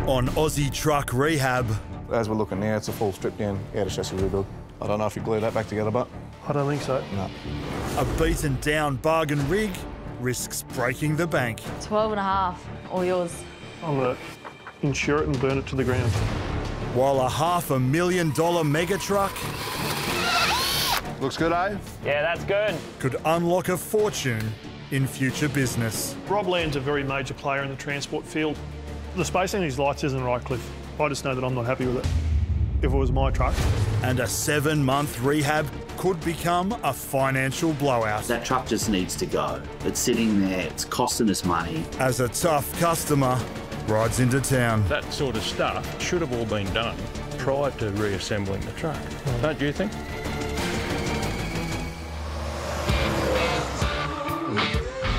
on Aussie Truck Rehab. As we're looking now, it's a full strip down outer chassis rebuild. I don't know if you glue that back together, but I don't think so. no. A beaten down bargain rig risks breaking the bank. 12 and a half, all yours. I'm going to insure it and burn it to the ground. While a $500,000 mega truck Looks good, eh? Yeah, that's good. could unlock a fortune in future business. Rob Land's a very major player in the transport field. The spacing of these lights isn't right, Cliff. I just know that I'm not happy with it. If it was my truck. And a 7-month rehab could become a financial blowout. That truck just needs to go. It's sitting there, it's costing us money. As a tough customer rides into town. That sort of stuff should have all been done prior to reassembling the truck, don't you think?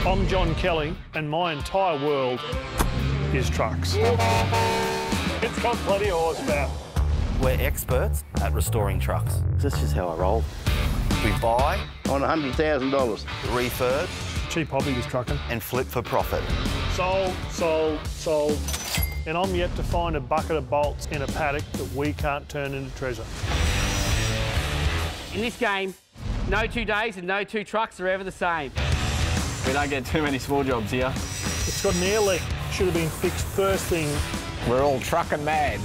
I'm Jon Kelly, and my entire world is trucks. It's got plenty of horsepower. We're experts at restoring trucks. That's just how I roll. We buy, on $100,000. refurb, Cheap hobby, this trucking. and flip for profit. Sold, sold, sold. And I'm yet to find a bucket of bolts in a paddock that we can't turn into treasure. In this game, no 2 days and no 2 trucks are ever the same. We don't get too many small jobs here. It's got an air leak. Should have been fixed first thing. We're all trucking mad.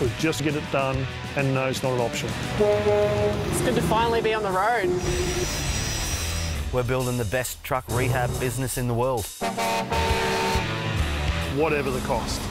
Was just get it done, and no, it's not an option. It's good to finally be on the road. We're building the best truck rehab business in the world. Whatever the cost.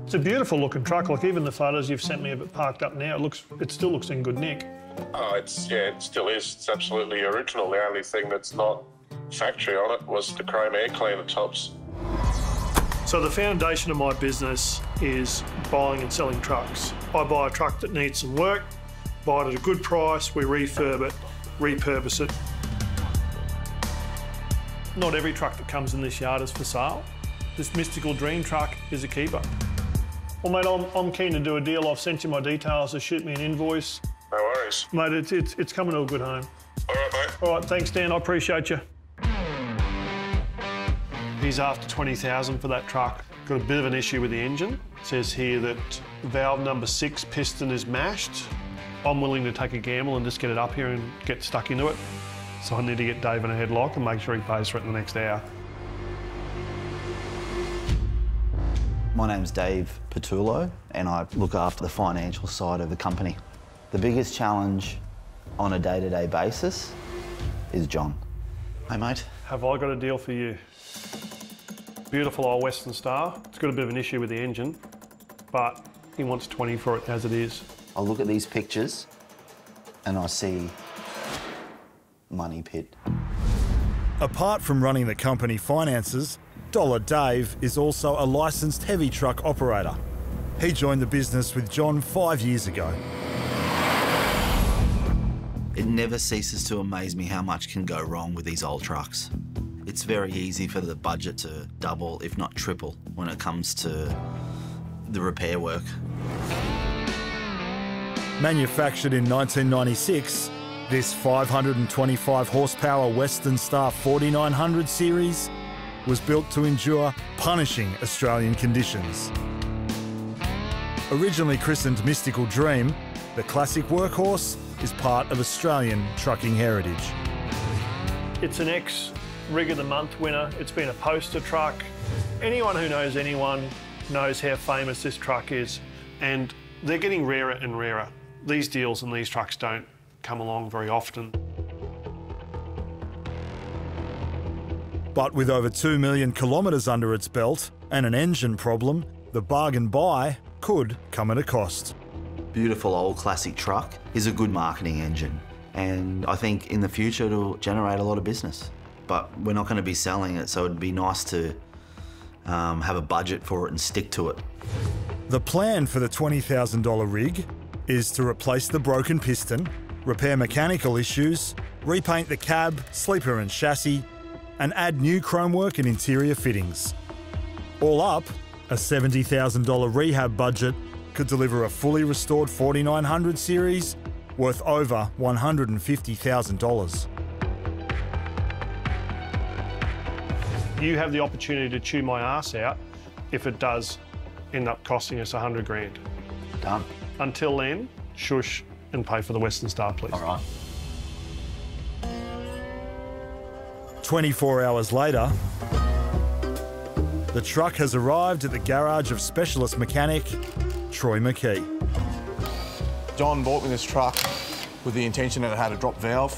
It's a beautiful looking truck. Like even the photos you've sent me of it parked up now, it still looks in good nick. Oh, it still is. It's absolutely original. The only thing that's not factory on it was the chrome air cleaner tops. So the foundation of my business is buying and selling trucks. I buy a truck that needs some work, buy it at a good price, we refurb it, repurpose it. Not every truck that comes in this yard is for sale. This mystical dream truck is a keeper. Well, mate, I'm keen to do a deal. I've sent you my details to shoot me an invoice. No worries. Mate, it's coming to a good home. All right, mate. All right, thanks, Dan. I appreciate you. He's after $20,000 for that truck. Got a bit of an issue with the engine. It says here that valve number 6 piston is mashed. I'm willing to take a gamble and just get it up here and get stuck into it. So I need to get Dave in a headlock and make sure he pays for it in the next hour. My name's Dave Patullo, and I look after the financial side of the company. The biggest challenge on a day-to-day basis is Jon. Hey, mate. Have I got a deal for you? Beautiful old Western Star. It's got a bit of an issue with the engine, but he wants 20 for it as it is. I look at these pictures and I see money pit. Apart from running the company finances, Dollar Dave is also a licensed heavy truck operator. He joined the business with Jon 5 years ago. It never ceases to amaze me how much can go wrong with these old trucks. It's very easy for the budget to double, if not triple, when it comes to the repair work. Manufactured in 1996, this 525 horsepower Western Star 4900 series was built to endure punishing Australian conditions. Originally christened Mystical Dream, the classic workhorse is part of Australian trucking heritage. It's an ex-Rig of the Month winner. It's been a poster truck. Anyone who knows anyone knows how famous this truck is, and they're getting rarer and rarer. These deals and these trucks don't come along very often. But with over 2 million kilometres under its belt and an engine problem, the bargain buy could come at a cost. Beautiful old classic truck is a good marketing engine, and I think in the future it'll generate a lot of business. But we're not going to be selling it, so it'd be nice to have a budget for it and stick to it. The plan for the $20,000 rig is to replace the broken piston, repair mechanical issues, repaint the cab, sleeper and chassis, and add new chromework and interior fittings. All up, a $70,000 rehab budget could deliver a fully restored 4900 series worth over $150,000. You have the opportunity to chew my ass out if it does end up costing us 100 grand. Done. Until then, shush and pay for the Western Star, please. All right. 24 hours later, the truck has arrived at the garage of specialist mechanic Troy McKee. John bought me this truck with the intention that it had a drop valve.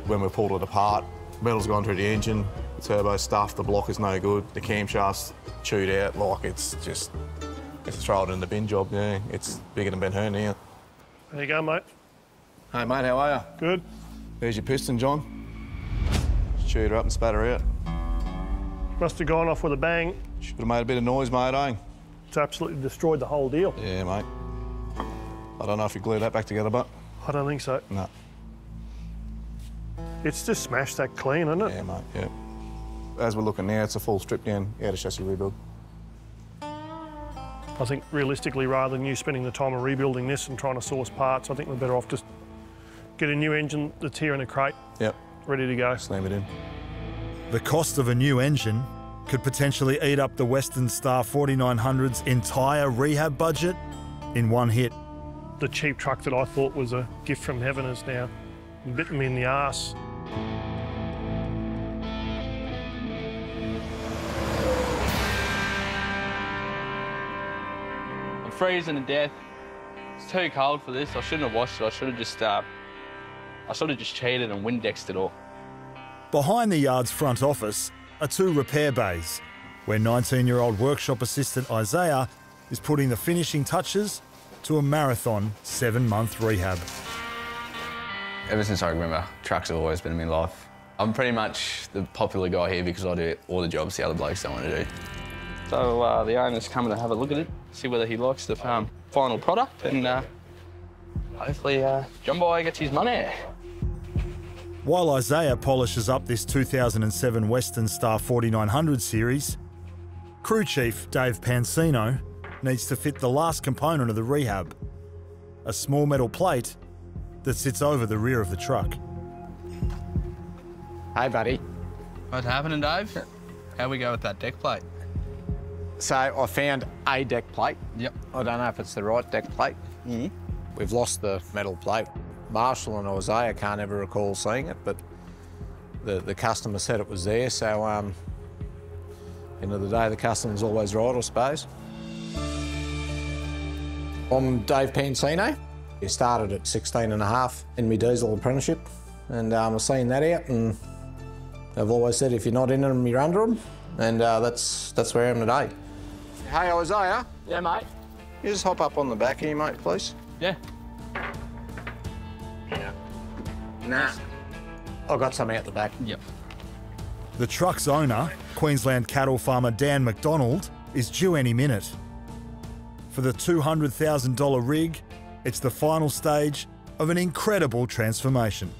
When we pulled it apart, metal's gone through the engine, the turbo stuffed, the block is no good, the camshaft's chewed out, like it's just, it's a throw it in the bin job, yeah. It's bigger than Ben Hur now. There you go, mate. Hey mate, how are you? Good. There's your piston, John. Chewed her up and spat her out. Must have gone off with a bang. Should have made a bit of noise, mate, eh? It's absolutely destroyed the whole deal. Yeah, mate. I don't know if you glued that back together, but... I don't think so. No. It's just smashed that clean, isn't it? Yeah, mate, yeah. As we're looking now, it's a full strip down, out of chassis rebuild. I think realistically, rather than you spending the time of rebuilding this and trying to source parts, I think we're better off just get a new engine that's here in a crate. Yep. Ready to go. Slam it in. The cost of a new engine could potentially eat up the Western Star 4900's entire rehab budget in one hit. The cheap truck that I thought was a gift from heaven is now bitten me in the arse. I'm freezing to death. It's too cold for this. I shouldn't have washed it. I should have just cheated and Windexed it all. Behind the yard's front office are two repair bays, where 19-year-old workshop assistant Isaiah is putting the finishing touches to a marathon 7-month rehab. Ever since I remember, trucks have always been in my life. I'm pretty much the popular guy here because I do all the jobs the other blokes don't want to do. So the owner's coming to have a look at it, see whether he likes the final product, and hopefully John Boy gets his money. While Isaiah polishes up this 2007 Western Star 4900 series, crew chief Dave Pansino needs to fit the last component of the rehab, a small metal plate that sits over the rear of the truck. Hey, buddy. What's happening, Dave? How we go with that deck plate? So I found a deck plate. Yep. I don't know if it's the right deck plate. We've lost the metal plate. Marshall and Isaiah can't ever recall seeing it, but the customer said it was there, so end of the day, the customer's always right, I suppose. I'm Dave Pansino. I started at 16 and a half in my diesel apprenticeship, and I've seen that out, and I've always said if you're not in them, you're under them, and that's where I am today. Hey, Isaiah. Yeah, mate. You just hop up on the back here, mate, please. Yeah. Nah. I've got some out the back. Yep. The truck's owner, Queensland cattle farmer Dan McDonald, is due any minute. For the $200,000 rig, it's the final stage of an incredible transformation.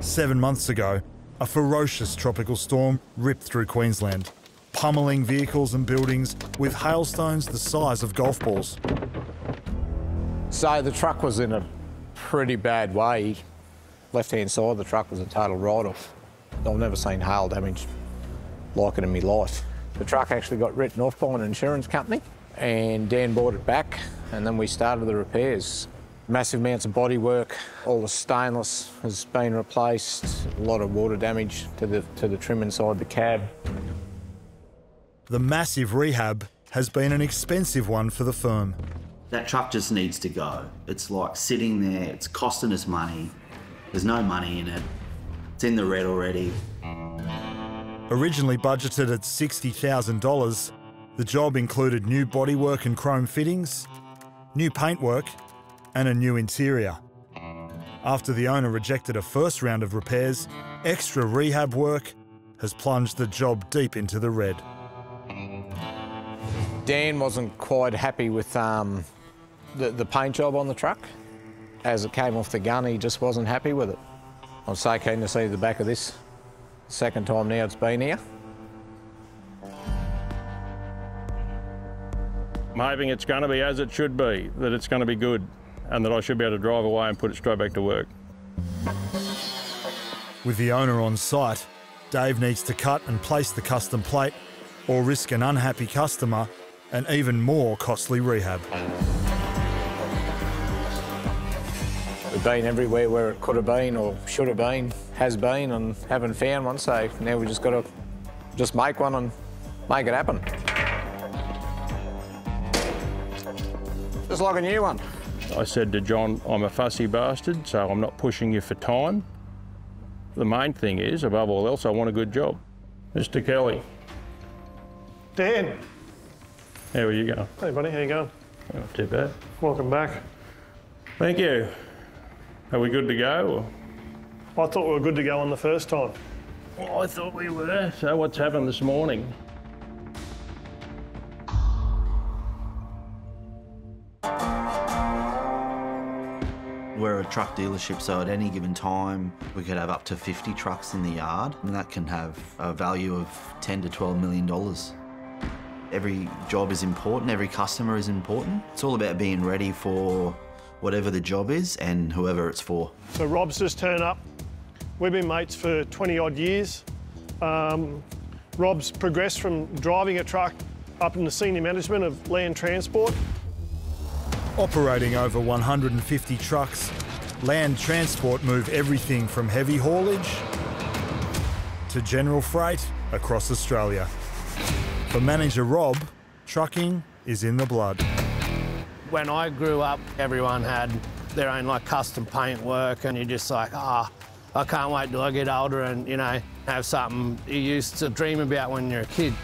7 months ago, a ferocious tropical storm ripped through Queensland, pummeling vehicles and buildings with hailstones the size of golf balls. So the truck was in a pretty bad way. Left-hand side of the truck was a total write-off. I've never seen hail damage like it in my life. The truck actually got written off by an insurance company, and Dan bought it back, and then we started the repairs. Massive amounts of bodywork, all the stainless has been replaced, a lot of water damage to the trim inside the cab. The massive rehab has been an expensive one for the firm. That truck just needs to go. It's like sitting there, it's costing us money. There's no money in it. It's in the red already. Originally budgeted at $60,000, the job included new bodywork and chrome fittings, new paintwork, and a new interior. After the owner rejected a first round of repairs, extra rehab work has plunged the job deep into the red. Dan wasn't quite happy with the paint job on the truck. As it came off the gun, he just wasn't happy with it. I'm so keen to see the back of this. Second time now it's been here. I'm hoping it's going to be as it should be, that it's going to be good, and that I should be able to drive away and put it straight back to work. With the owner on site, Dave needs to cut and place the custom plate or risk an unhappy customer and even more costly rehab. We've been everywhere where it could have been or should have been, has been, and haven't found one, so now we just got to just make one and make it happen. Just like a new one. I said to John, I'm a fussy bastard, so I'm not pushing you for time. The main thing is, above all else, I want a good job. Mr. Kelly. Dan. How are you going? Hey, buddy, how you going? Not too bad. Welcome back. Thank you. Are we good to go? I thought we were good to go on the first time. Oh, I thought we were. So what's happened this morning? We're a truck dealership, so at any given time, we could have up to 50 trucks in the yard, and that can have a value of $10 to $12 million. Every job is important, every customer is important. It's all about being ready for whatever the job is and whoever it's for. So Rob's just turned up. We've been mates for 20 odd years. Rob's progressed from driving a truck up into senior management of land transport. Operating over 150 trucks, Land Transport move everything from heavy haulage to general freight across Australia. For manager Rob, trucking is in the blood. When I grew up, everyone had their own like custom paint work, and you're just like, I can't wait till I get older and, you know, have something you used to dream about when you're a kid.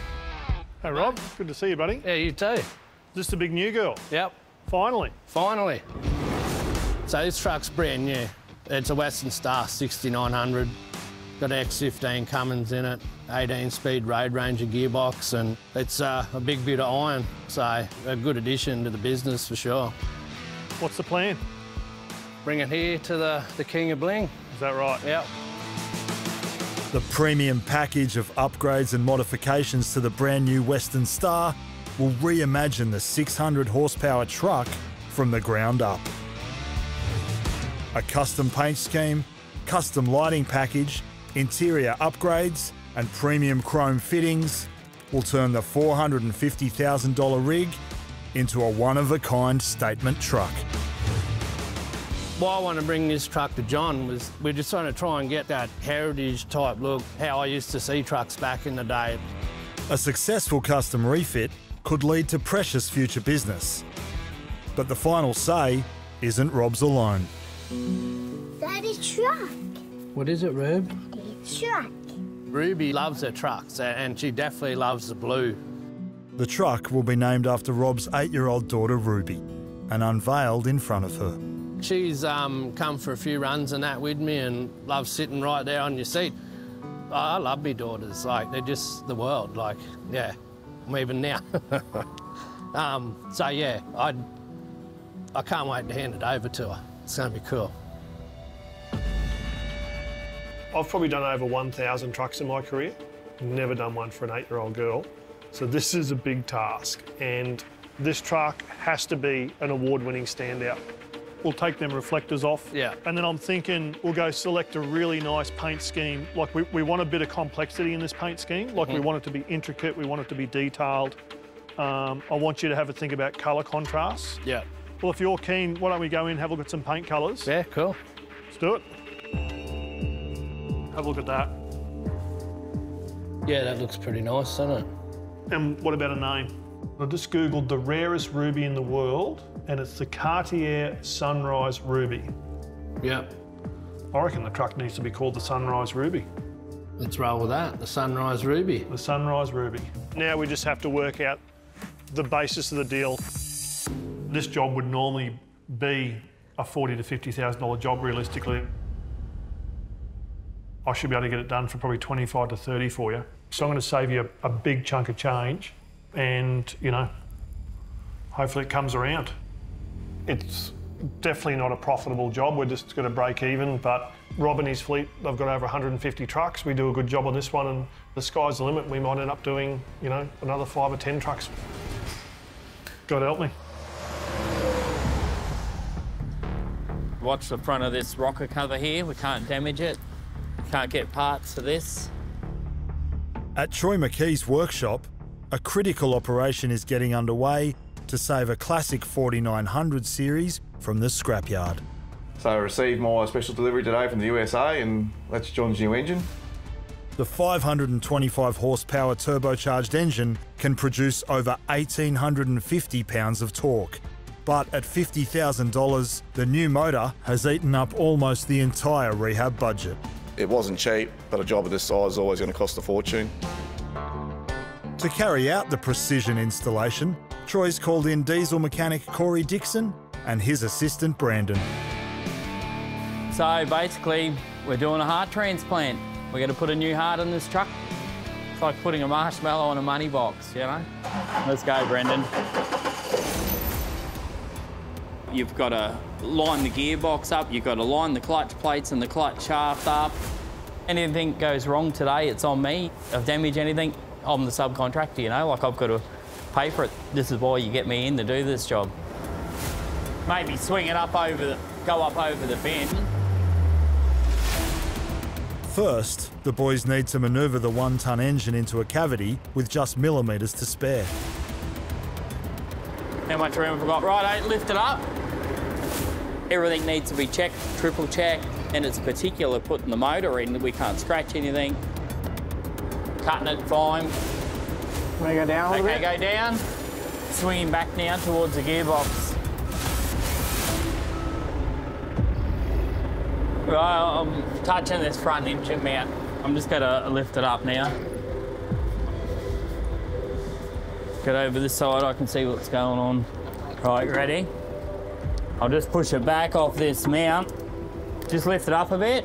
Hey Rob, good to see you, buddy. Yeah, you too. Is this the big new girl? Yep. Finally. Finally. So this truck's brand new. It's a Western Star 6900. Got an X15 Cummins in it, 18-speed road ranger gearbox, and it's a big bit of iron, so a good addition to the business for sure. What's the plan? Bring it here to the King of Bling. Is that right? Yep. The premium package of upgrades and modifications to the brand new Western Star will reimagine the 600 horsepower truck from the ground up. A custom paint scheme, custom lighting package, interior upgrades and premium chrome fittings will turn the $450,000 rig into a one-of-a-kind statement truck. Why I want to bring this truck to John was we're just trying to try and get that heritage type look, how I used to see trucks back in the day. A successful custom refit could lead to precious future business. But the final say isn't Rob's alone. Daddy's truck. What is it, Rube? Truck. Ruby loves her trucks, and she definitely loves the blue. The truck will be named after Rob's 8-year-old daughter, Ruby, and unveiled in front of her. She's come for a few runs and that with me and loves sitting right there on your seat. I love my daughters, like, they're just the world, like, yeah, even now. So, yeah, I can't wait to hand it over to her. It's going to be cool. I've probably done over 1,000 trucks in my career. Never done one for an 8-year-old girl. So this is a big task, and this truck has to be an award-winning standout. We'll take them reflectors off. Yeah. And then I'm thinking we'll go select a really nice paint scheme. Like we want a bit of complexity in this paint scheme. Like we want it to be intricate, we want it to be detailed. I want you to have a think about colour contrasts. Yeah. Well, if you're keen, why don't we go in, have a look at some paint colours? Yeah, cool. Let's do it. Have a look at that. Yeah, that looks pretty nice, doesn't it? And what about a name? I just Googled the rarest ruby in the world, and it's the Cartier Sunrise Ruby. Yeah. I reckon the truck needs to be called the Sunrise Ruby. Let's roll with that, the Sunrise Ruby. The Sunrise Ruby. Now we just have to work out the basis of the deal. This job would normally be a $40,000 to $50,000 job realistically. I should be able to get it done for probably 25 to 30 for you. So I'm going to save you a big chunk of change and, you know, hopefully it comes around. It's definitely not a profitable job. We're just going to break even, but Rob and his fleet, they've got over 150 trucks. We do a good job on this one and the sky's the limit. We might end up doing, you know, another 5 or 10 trucks. God help me. Watch the front of this rocker cover here. We can't damage it. Can't get parts for this. At Troy McKee's workshop, a critical operation is getting underway to save a classic 4900 series from the scrapyard. So I received my special delivery today from the USA, and that's Jon's new engine. The 525 horsepower turbocharged engine can produce over 1,850 pounds of torque. But at $50,000, the new motor has eaten up almost the entire rehab budget. It wasn't cheap, but a job of this size is always going to cost a fortune. To carry out the precision installation, Troy's called in diesel mechanic Corey Dixon and his assistant Brandon. So basically, we're doing a heart transplant. We're going to put a new heart in this truck. It's like putting a marshmallow on a money box, you know? Let's go, Brendan. You've got to line the gearbox up, you've got to line the clutch plates and the clutch shaft up. Anything goes wrong today, it's on me. If I damage anything, I'm the subcontractor, you know, like I've got to pay for it. This is why you get me in to do this job. Maybe swing it up over go up over the bend. First, the boys need to manoeuvre the 1-ton engine into a cavity with just millimetres to spare. How much room have we got? Right, lift it up. Everything needs to be checked, triple checked, and it's particular putting the motor in. We can't scratch anything. Cutting it fine. Can I go down a little bit? Okay, go down. Swinging back now towards the gearbox. Right, I'm touching this front engine mount. I'm just going to lift it up now. Get over this side, I can see what's going on. Right, ready? I'll just push it back off this mount. Just lift it up a bit.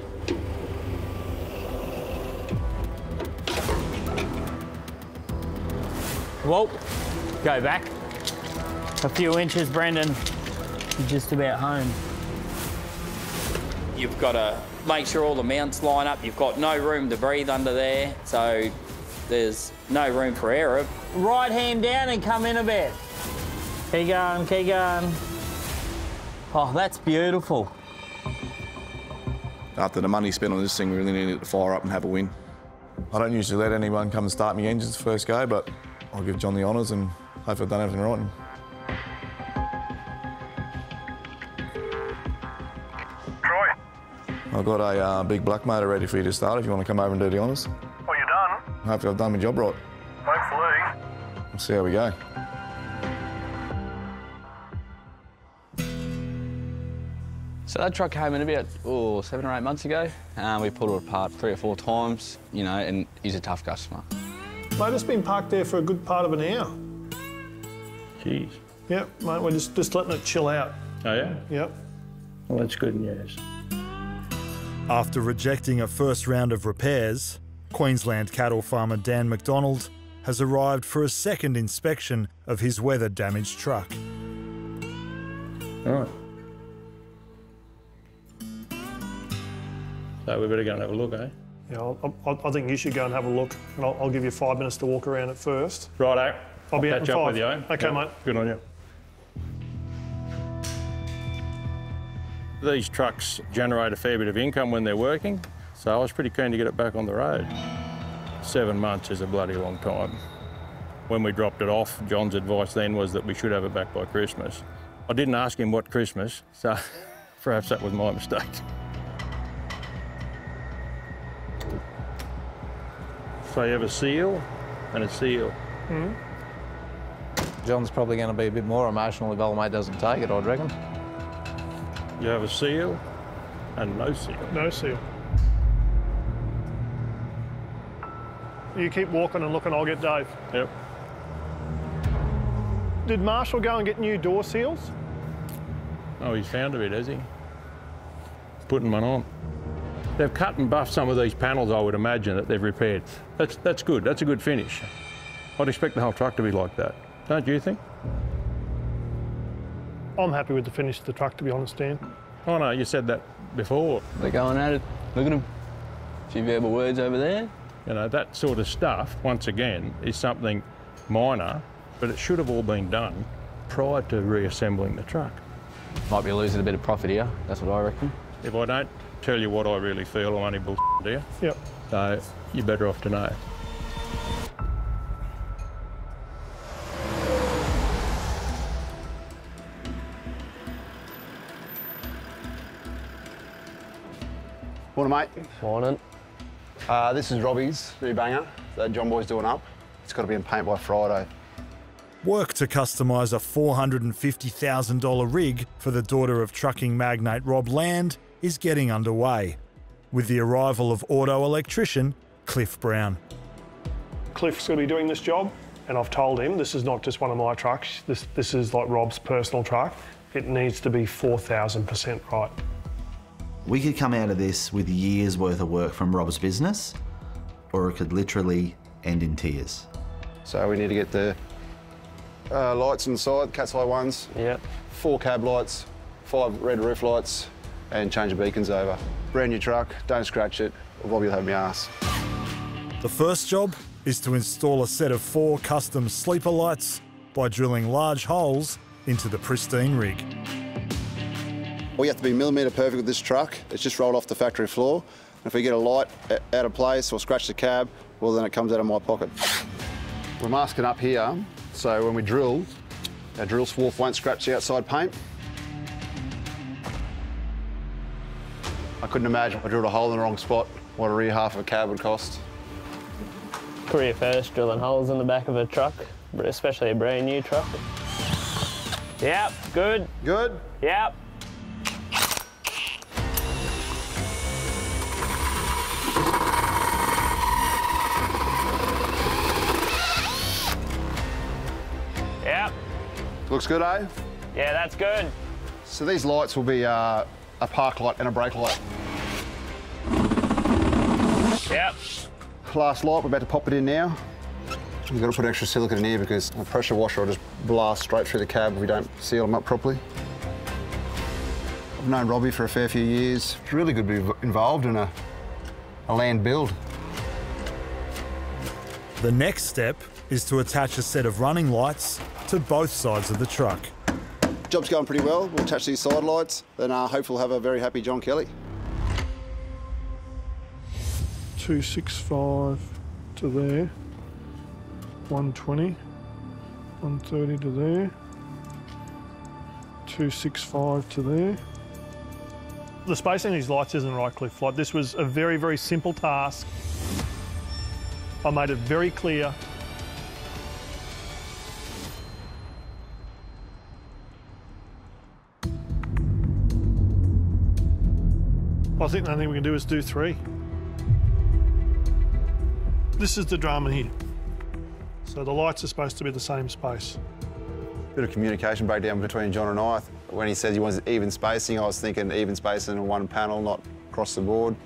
Whoa, go back. A few inches, Brendan. You're just about home. You've got to make sure all the mounts line up. You've got no room to breathe under there, so there's no room for error. Right hand down and come in a bit. Keep going, keep going. Oh, that's beautiful. After the money spent on this thing, we really need it to fire up and have a win. I don't usually let anyone come and start my engines first go, but I'll give Jon the honours and hopefully I've done everything right. Troy. I've got a big black motor ready for you to start if you want to come over and do the honours. Well, you done? Hopefully I've done my job right. Hopefully. We'll see how we go. So that truck came in about 7 or 8 months ago. We pulled it apart 3 or 4 times, you know, and he's a tough customer. Mate, it's been parked there for a good part of an hour. Jeez. Yep, mate, we're just letting it chill out. Oh, yeah? Yep. Well, that's good news. After rejecting a first round of repairs, Queensland cattle farmer Dan McDonald has arrived for a second inspection of his weather-damaged truck. All right. So we better go and have a look, eh? Yeah, I think you should go and have a look, and I'll give you 5 minutes to walk around it first. Righto. I'll be out in catch up 5. with you, eh? Okay, Yeah. mate. Good on you. These trucks generate a fair bit of income when they're working, so I was pretty keen to get it back on the road. 7 months is a bloody long time. When we dropped it off, Jon's advice then was that we should have it back by Christmas. I didn't ask him what Christmas, so perhaps that was my mistake. So you have a seal and a seal. Mm. Jon's probably going to be a bit more emotional if old mate doesn't take it, I'd reckon. You have a seal and no seal. No seal. You keep walking and looking, I'll get Dave. Yep. Did Marshall go and get new door seals? Oh, he's found a bit, has he? Putting one on. They've cut and buffed some of these panels, I would imagine, that they've repaired. That's good. That's a good finish. I'd expect the whole truck to be like that. Don't you think? I'm happy with the finish of the truck, to be honest, Dan. Oh, no, you said that before. They're going at it. Look at them. A few verbal words over there. You know, that sort of stuff, once again, is something minor, but it should have all been done prior to reassembling the truck. Might be losing a bit of profit here, that's what I reckon. If I don't tell you what I really feel, I'm only bullshitting you. Yep. So you're better off to know. Morning, mate. Morning. This is Robbie's new banger that John Boy's doing up. It's got to be in paint by Friday. Work to customise a $450,000 rig for the daughter of trucking magnate Rob Land is getting underway, with the arrival of auto electrician Cliff Brown. Cliff's going to be doing this job, and I've told him this is not just one of my trucks. This is like Rob's personal truck. It needs to be 4,000% right. We could come out of this with years worth of work from Rob's business, or it could literally end in tears. So we need to get the lights on the side, cat's eye ones. Yeah. 4 cab lights, 5 red roof lights, and change the beacons over. Brand new truck, don't scratch it, or Robbie will have my ass. The first job is to install a set of 4 custom sleeper lights by drilling large holes into the pristine rig. We have to be millimetre perfect with this truck. It's just rolled off the factory floor. And if we get a light out of place or scratch the cab, well, then it comes out of my pocket. We're masking up here, so when we drill, our drill swarf won't scratch the outside paint. I couldn't imagine if I drilled a hole in the wrong spot, what a rear half of a cab would cost. Career first, drilling holes in the back of a truck, but especially a brand new truck. Yep, good. Good? Yep. Yep. Looks good, eh? Yeah, that's good. So these lights will be a park light and a brake light. Yep. Last light, we're about to pop it in now. We've got to put extra silicone in here because a pressure washer will just blast straight through the cab if we don't seal them up properly. I've known Robbie for a fair few years. It's really good to be involved in a land build. The next step is to attach a set of running lights to both sides of the truck. Job's going pretty well. We'll attach these side lights, then hopefully we'll have a very happy Jon Kelly. 265 to there, 120, 130 to there, 265 to there. The spacing of these lights isn't right, Cliff. Like, this was a very, very simple task. I made it very clear. I think the only thing we can do is do 3. This is the drama here. So the lights are supposed to be the same space. Bit of communication breakdown between John and I. When he said he wants even spacing, I was thinking even spacing on one panel, not across the board.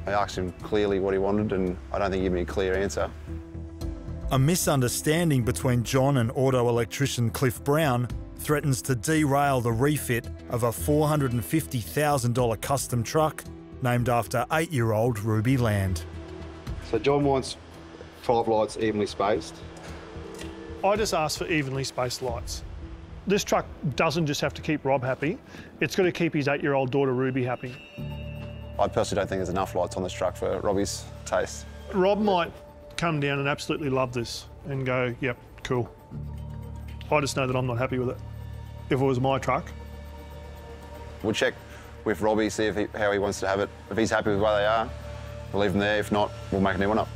I asked him clearly what he wanted, and I don't think he gave me a clear answer. A misunderstanding between John and auto electrician Cliff Brown threatens to derail the refit of a $450,000 custom truck named after 8-year-old Ruby Land. So John wants 5 lights evenly spaced. I just asked for evenly spaced lights. This truck doesn't just have to keep Rob happy, it's got to keep his 8-year-old daughter Ruby happy. I personally don't think there's enough lights on this truck for Robbie's taste. Rob might come down and absolutely love this and go, yep, cool. I just know that I'm not happy with it. If it was my truck. We'll check with Robbie, see how he wants to have it. If he's happy with where they are, we'll leave them there. If not, we'll make a new one up.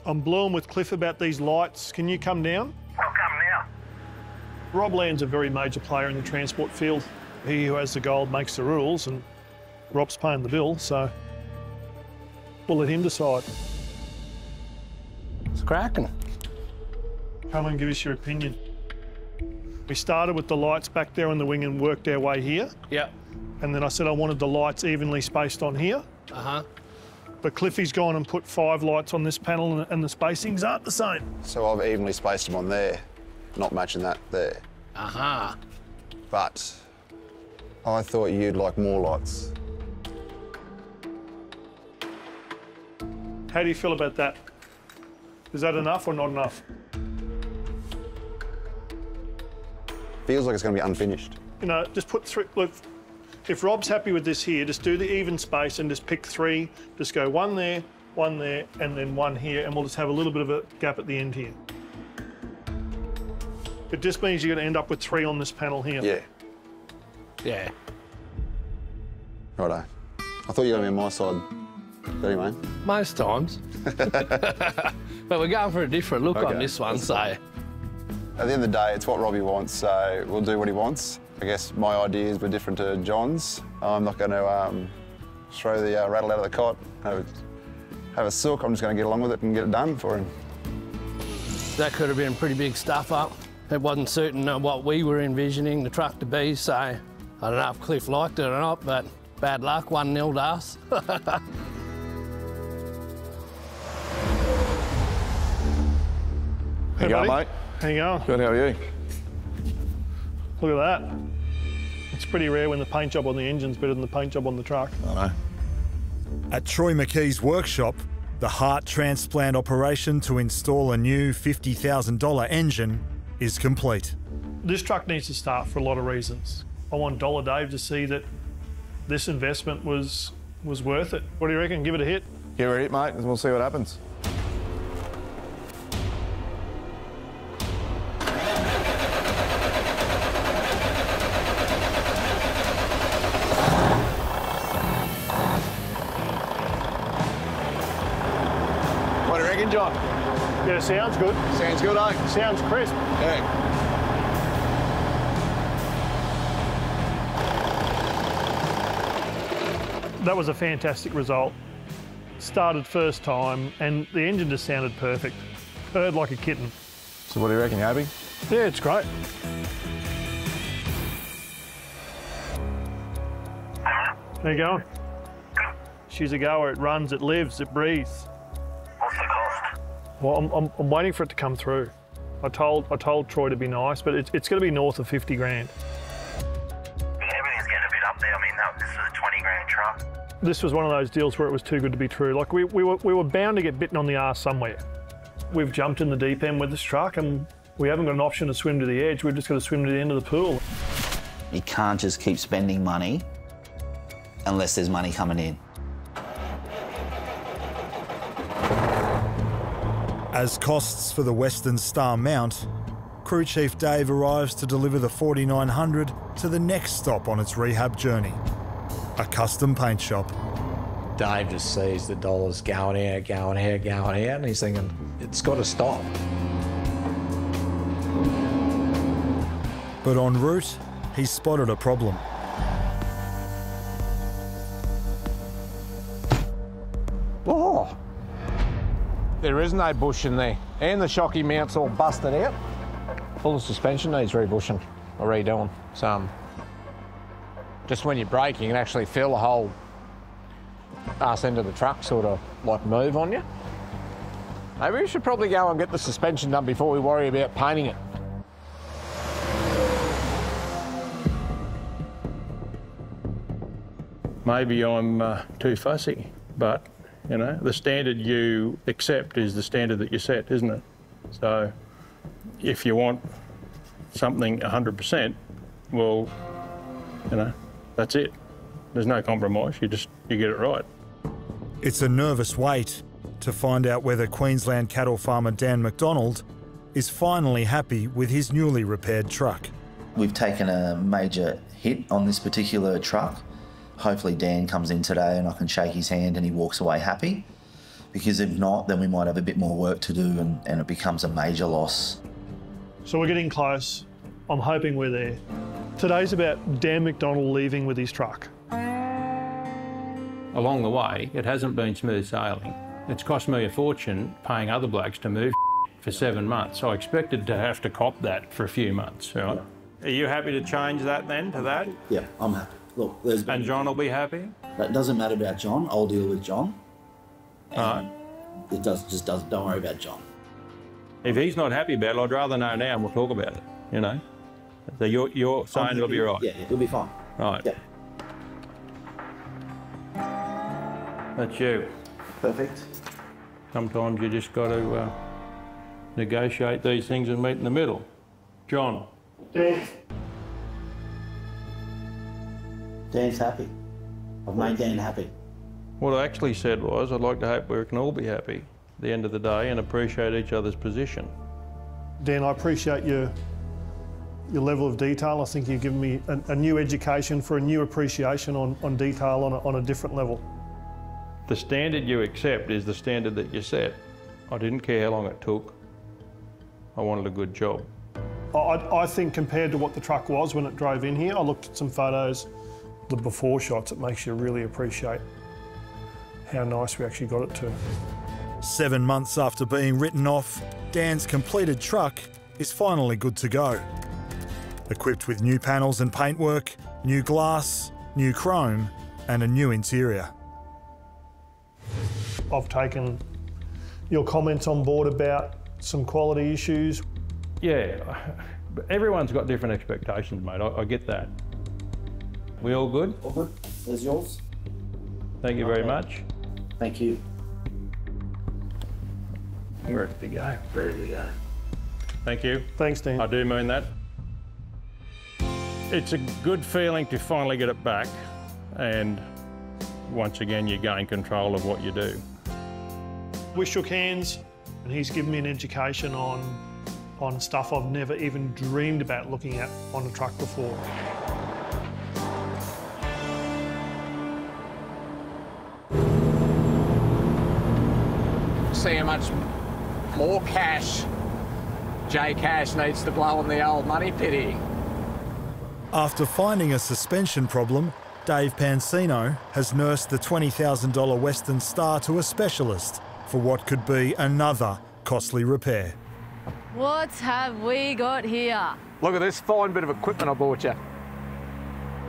I'm blowing with Cliff about these lights. Can you come down? I'll come now. Rob Land's a very major player in the transport field. He who has the gold makes the rules, and Rob's paying the bill, so we'll let him decide. It's cracking. Come and give us your opinion. We started with the lights back there on the wing and worked our way here. Yep. And then I said I wanted the lights evenly spaced on here. Uh-huh. But Cliffy's gone and put 5 lights on this panel and the spacings aren't the same. So I've evenly spaced them on there, not matching that there. Uh-huh. But I thought you'd like more lights. How do you feel about that? Is that enough or not enough? Feels like it's going to be unfinished. You know, just put three, look, if Rob's happy with this here, just do the even space and just pick three. Just go one there, and then one here, and we'll just have a little bit of a gap at the end here. It just means you're going to end up with three on this panel here. Yeah. Yeah. Righto. I thought you were going to be on my side. But anyway. Most times. But we're going for a different look on this one, so. At the end of the day, it's what Robbie wants, so we'll do what he wants. I guess my ideas were different to John's. I'm not going to throw the rattle out of the cot, have a sook. I'm just going to get along with it and get it done for him. That could have been pretty big stuff up. It wasn't certain what we were envisioning the truck to be, so I don't know if Cliff liked it or not, but bad luck, 1-0 to us. Hey, How you going, mate? How you going? Good, how are you? Look at that. It's pretty rare when the paint job on the engine's better than the paint job on the truck. I know. At Troy McKee's workshop, the heart transplant operation to install a new $50,000 engine is complete. This truck needs to start for a lot of reasons. I want Dollar Dave to see that this investment was worth it. What do you reckon? Give it a hit? Give it a hit, mate, and we'll see what happens. What do you reckon, John? Yeah, sounds good. Sounds good, eh? Sounds crisp. Yeah. That was a fantastic result. Started first time, and the engine just sounded perfect. Purred like a kitten. So what do you reckon, you happy? Yeah, it's great. How you going? She's a goer. It runs, it lives, it breathes. What's the cost? Well, I'm waiting for it to come through. I told Troy to be nice, but it's going to be north of 50 grand. Everything's getting a bit up there. I mean, this is a 20 grand truck. This was one of those deals where it was too good to be true. Like, we were bound to get bitten on the arse somewhere. We've jumped in the deep end with this truck, and we haven't got an option to swim to the edge. We've just got to swim to the end of the pool. You can't just keep spending money unless there's money coming in. As costs for the Western Star mount, Crew Chief Dave arrives to deliver the 4900 to the next stop on its rehab journey, a custom paint shop. Dave just sees the dollars going out, and he's thinking, it's got to stop. But en route, he spotted a problem. Oh! There is no bush in there, and the shocky mount's all busted out. All the suspension needs rebushing or redoing. So, just when you're braking, you can actually feel the whole arse end of the truck sort of like move on you. Maybe we should probably go and get the suspension done before we worry about painting it. Maybe I'm too fussy, but, you know, the standard you accept is the standard that you set, isn't it? So if you want something 100%, well, you know, that's it. There's no compromise, you get it right. It's a nervous wait to find out whether Queensland cattle farmer Dan McDonald is finally happy with his newly repaired truck. We've taken a major hit on this particular truck. Hopefully Dan comes in today and I can shake his hand and he walks away happy. Because if not, then we might have a bit more work to do and it becomes a major loss. So we're getting close. I'm hoping we're there. Today's about Dan McDonald leaving with his truck. Along the way, it hasn't been smooth sailing. It's cost me a fortune paying other blokes to move for 7 months. So I expected to have to cop that for a few months. Right? Are you happy to change that then to that? Yeah, I'm happy. Look, and John will be happy? That doesn't matter about John. I'll deal with John. Right. It just doesn't. Don't worry about John. If he's not happy about it, I'd rather know now and we'll talk about it, you know? So you're saying it'll be right? Yeah, it'll be fine. Right. Yeah. That's you. Perfect. Sometimes you just got to negotiate these things and meet in the middle. John. Dan. Dan's happy. I've made Dan happy. What I actually said was, I'd like to hope we can all be happy at the end of the day and appreciate each other's position. Dan, I appreciate your level of detail. I think you've given me a new education for a new appreciation on detail on a different level. The standard you accept is the standard that you set. I didn't care how long it took. I wanted a good job. I think compared to what the truck was when it drove in here, I looked at some photos, the before shots, it makes you really appreciate how nice we actually got it to. 7 months after being written off, Dan's completed truck is finally good to go. Equipped with new panels and paintwork, new glass, new chrome, and a new interior. I've taken your comments on board about some quality issues. Yeah, everyone's got different expectations, mate. I get that. We all good? All good. There's yours. Thank you very much. Thank you. You're ready to go. Ready to go. Thank you. Thanks, Dan. I do mean that. It's a good feeling to finally get it back, and once again you gain control of what you do. We shook hands and he's given me an education on stuff I've never even dreamed about looking at on a truck before. See how much more cash J Cash needs to blow on the old money pit. After finding a suspension problem, Dave Pansino has nursed the $20,000 Western Star to a specialist for what could be another costly repair. What have we got here? Look at this fine bit of equipment I bought you.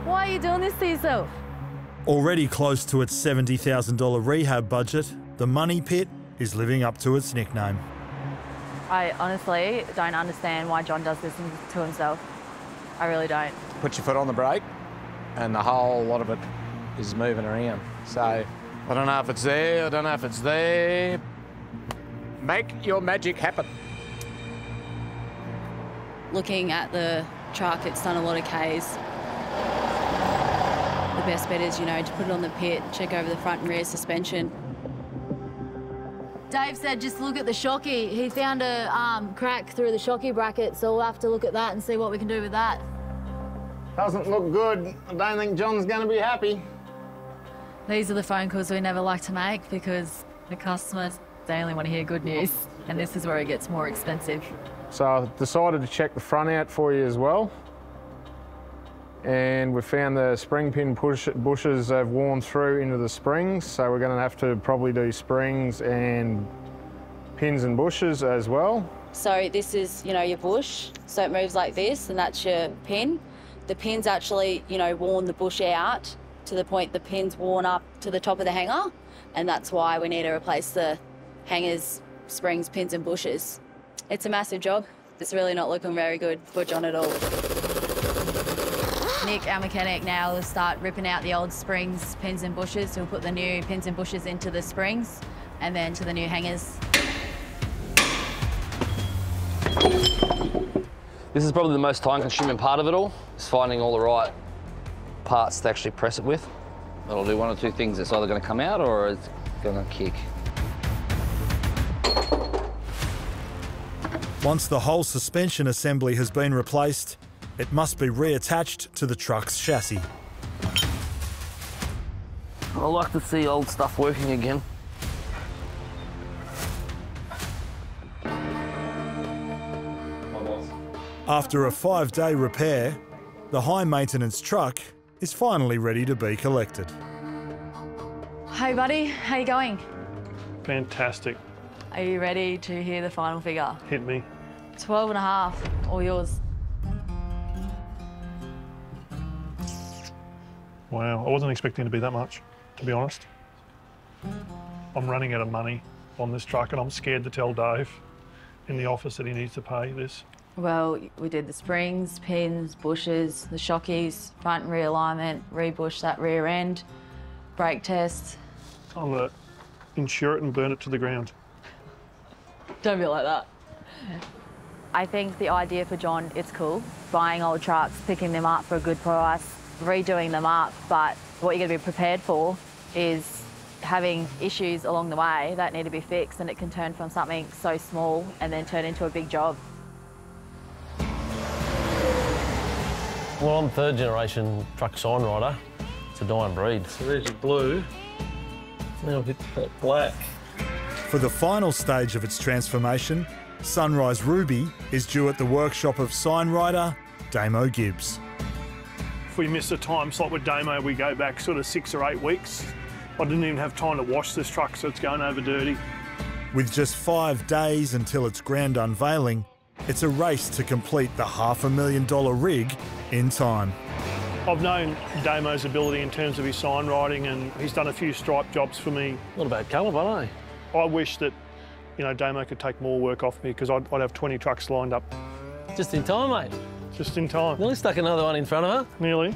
Why are you doing this to yourself? Already close to its $70,000 rehab budget, the Money Pit is living up to its nickname. I honestly don't understand why Jon does this to himself. I really don't. Put your foot on the brake and the whole lot of it is moving around. So I don't know if it's there, I don't know if it's there. Make your magic happen. Looking at the truck, it's done a lot of Ks. The best bet is, to put it on the pit, check over the front and rear suspension. Dave said just look at the shocky. He found a crack through the shocky bracket, so we'll have to look at that and see what we can do with that. Doesn't look good. I don't think Jon's going to be happy. These are the phone calls we never like to make because the customers, they only want to hear good news, and this is where it gets more expensive. So I decided to check the front out for you as well. And we found the spring pin bushes have worn through into the springs, so we're going to have to probably do springs and pins and bushes as well. So this is, your bush, so it moves like this, and that's your pin. The pin's actually, worn the bush out to the point the pin's worn up to the top of the hanger, and that's why we need to replace the hangers, springs, pins and bushes. It's a massive job. It's really not looking very good for Jon at all. Nick, our mechanic, now will start ripping out the old springs, pins and bushes. He'll put the new pins and bushes into the springs and then to the new hangers. This is probably the most time-consuming part of it all, is finding all the right parts to actually press it with. It'll do one or two things. It's either going to come out or it's going to kick. Once the whole suspension assembly has been replaced, it must be reattached to the truck's chassis. I like to see old stuff working again. After a 5-day repair, the high-maintenance truck is finally ready to be collected. Hey buddy, how you going? Fantastic. Are you ready to hear the final figure? Hit me. 12.5, all yours. Wow, I wasn't expecting it to be that much, to be honest. I'm running out of money on this truck and I'm scared to tell Dave in the office that he needs to pay this. Well, we did the springs, pins, bushes, the shockies, front and rear alignment, re-bush that rear end, brake test. I'm gonna insure it and burn it to the ground. Don't be like that. I think the idea for Jon, it's cool. Buying old trucks, picking them up for a good price, redoing them up, but what you're going to be prepared for is having issues along the way that need to be fixed, and it can turn from something so small and then turn into a big job. Well, I'm third generation truck sign rider. It's a dying breed. So there's your blue. Now hit that black. For the final stage of its transformation, Sunrise Ruby is due at the workshop of sign rider Damo Gibbs. If we miss a time slot with Damo, we go back sort of 6 or 8 weeks. I didn't even have time to wash this truck, so it's going over dirty. With just 5 days until its grand unveiling, it's a race to complete the $500,000 rig in time. I've known Damo's ability in terms of his sign writing, and he's done a few stripe jobs for me. Not a bad colour, but eh? I wish that, you know, Damo could take more work off me, because I'd have 20 trucks lined up. Just in time, mate. Just in time. Nearly stuck another one in front of her. Nearly.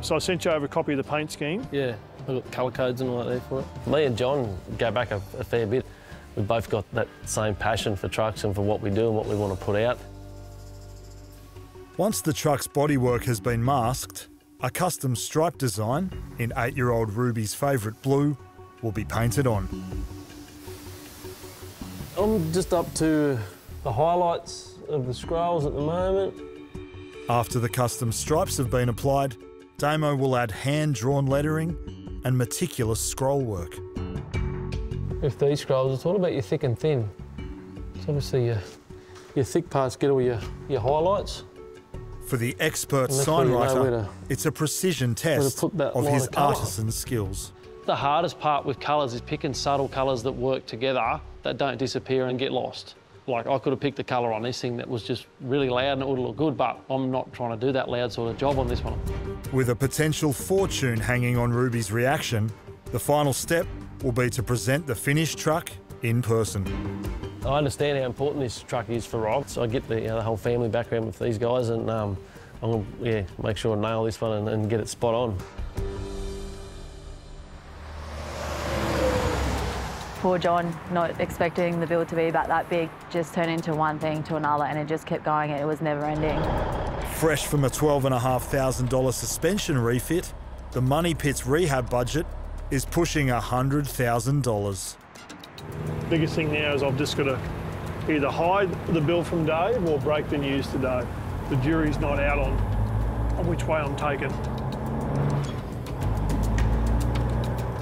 So I sent you over a copy of the paint scheme. Yeah, I've got colour codes and all that there for it. Me and John go back a fair bit. We've both got that same passion for trucks and for what we do and what we want to put out. Once the truck's bodywork has been masked, a custom stripe design in 8-year-old Ruby's favourite blue will be painted on. I'm just up to the highlights of the scrolls at the moment. After the custom stripes have been applied, Damo will add hand-drawn lettering and meticulous scroll work. With these scrolls, it's all about your thick and thin. So obviously your thick parts get all your highlights. For the expert sign writer, it's a precision test of his artisan skills. The hardest part with colours is picking subtle colours that work together, that don't disappear and get lost. Like, I could have picked a colour on this thing that was just really loud and it would look good, but I'm not trying to do that loud sort of job on this one. With a potential fortune hanging on Ruby's reaction, the final step will be to present the finished truck in person. I understand how important this truck is for Rob, so I get the whole family background with these guys, and I'm going to make sure I nail this one and get it spot on. Poor John, not expecting the build to be about that big, just turned into one thing to another, and it just kept going. It was never ending. Fresh from a $12,500 suspension refit, the Money Pit's rehab budget is pushing $100,000. Biggest thing now is I've just got to either hide the bill from Dave or break the news to Dave. The jury's not out on which way I'm taking.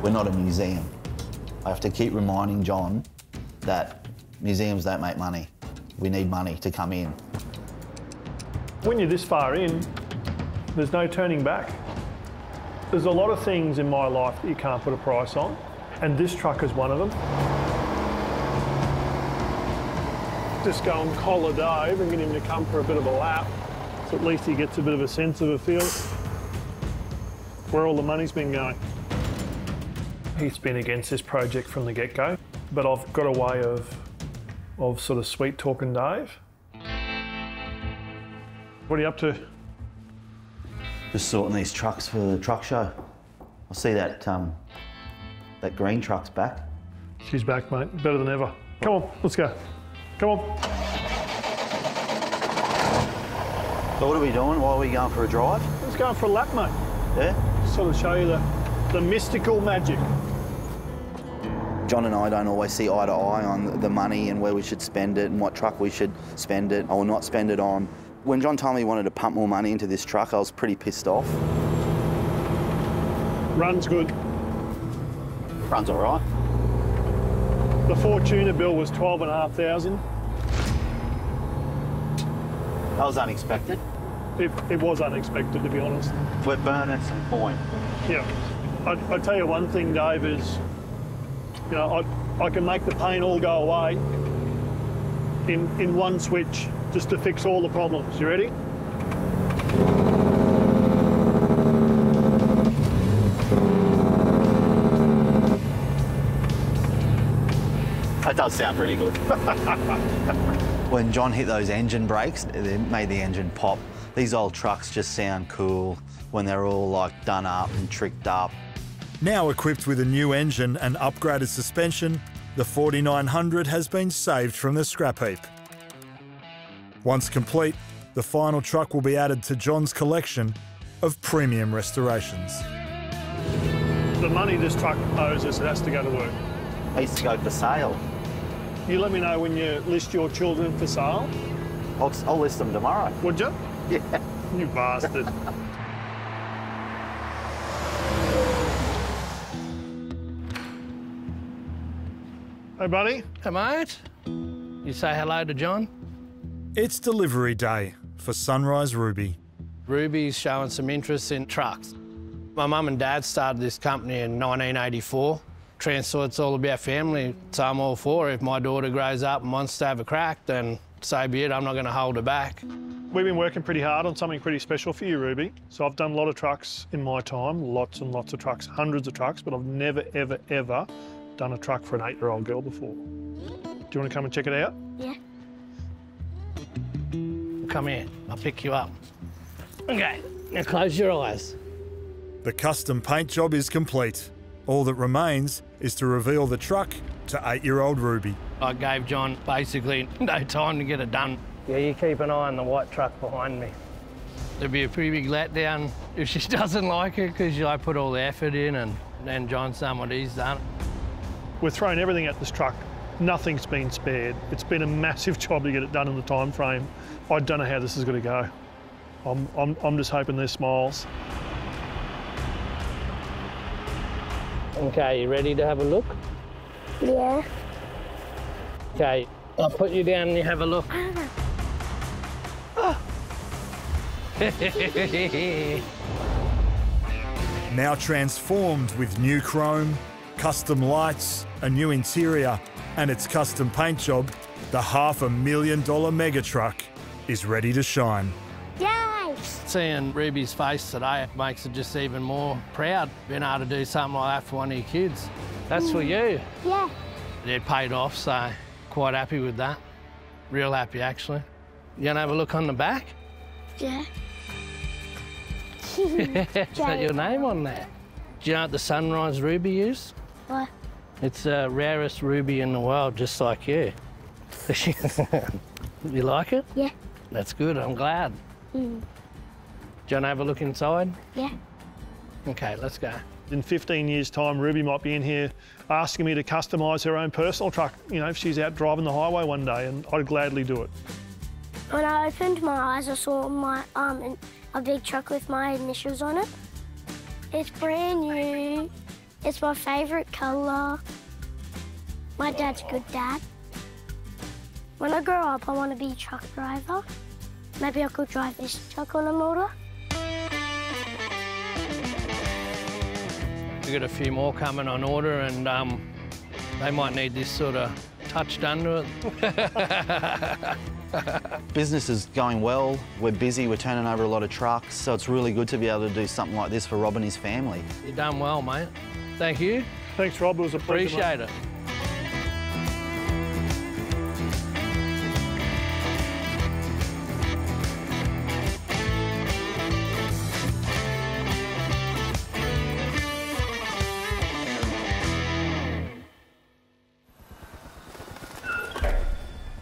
We're not a museum. I have to keep reminding John that museums don't make money. We need money to come in. When you're this far in, there's no turning back. There's a lot of things in my life that you can't put a price on, and this truck is one of them. Just go and collar Dave and get him to come for a bit of a lap, so at least he gets a bit of a sense of a feel where all the money's been going. He's been against this project from the get-go, but I've got a way of sort of sweet-talking Dave. What are you up to? Just sorting these trucks for the truck show. I see that that green truck's back. She's back, mate. Better than ever. Come on, let's go. Come on. So what are we doing? Why are we going for a drive? Let's go for a lap, mate. Yeah? Sort of show you the mystical magic. John and I don't always see eye to eye on the money and where we should spend it and what truck we should spend it or not spend it on. When John told me he wanted to pump more money into this truck, I was pretty pissed off. Run's good. Run's all right. The Fortuner bill was $12,500. That was unexpected. It was unexpected, to be honest. We're burning some point. Yeah. I tell you one thing, Dave, is, you know, I can make the pain all go away in one switch just to fix all the problems. You ready? That does sound pretty good. When John hit those engine brakes, it made the engine pop. These old trucks just sound cool when they're all like done up and tricked up. Now equipped with a new engine and upgraded suspension, the 4900 has been saved from the scrap heap. Once complete, the final truck will be added to John's collection of premium restorations. The money this truck owes us, it has to go to work. It needs to go for sale. You let me know when you list your children for sale. I'll list them tomorrow. Would you? Yeah. You bastard. Hey, buddy. Hey, mate. You say hello to John? It's delivery day for Sunrise Ruby. Ruby's showing some interest in trucks. My mum and dad started this company in 1984. Transport's all about family, so I'm all for it. If my daughter grows up and wants to have a crack, then so be it. I'm not going to hold her back. We've been working pretty hard on something pretty special for you, Ruby. So I've done a lot of trucks in my time, lots and lots of trucks, hundreds of trucks, but I've never, ever, ever done a truck for an 8-year-old girl before. Do you want to come and check it out? Yeah. Come here, I'll pick you up. Okay, now close your eyes. The custom paint job is complete. All that remains is to reveal the truck to 8-year-old Ruby. I gave John basically no time to get it done. Yeah, you keep an eye on the white truck behind me. There'd be a pretty big letdown if she doesn't like it, because I put all the effort in and then John's done what he's done. We're throwing everything at this truck. Nothing's been spared. It's been a massive job to get it done in the time frame. I don't know how this is going to go. I'm just hoping there's smiles. Okay, you ready to have a look? Yeah. Okay, I'll put you down and you have a look. Now transformed with new chrome, custom lights, a new interior, and its custom paint job, the $500,000 mega truck is ready to shine. Yay! Seeing Ruby's face today makes it just even more proud, being able to do something like that for one of your kids. That's for you. Yeah. It paid off, so quite happy with that. Real happy, actually. You gonna have a look on the back? Yeah. Is that your name on there? Do you know what the Sunrise Ruby is? What? It's the rarest ruby in the world, just like you. You like it? Yeah. That's good, I'm glad. Do you want to have a look inside? Yeah. Okay, let's go. In 15 years' time, Ruby might be in here asking me to customise her own personal truck, you know, if she's out driving the highway one day, and I'd gladly do it. When I opened my eyes, I saw a big truck with my initials on it. It's brand new. It's my favourite colour. My dad's a good dad. When I grow up, I want to be a truck driver. Maybe I could drive this truck on a motor. We've got a few more coming on order, and they might need this sort of touch done to it. Business is going well. We're busy, we're turning over a lot of trucks, so it's really good to be able to do something like this for Rob and his family. You've done well, mate. Thank you. Thanks, Rob. It was a pleasure. Appreciate it.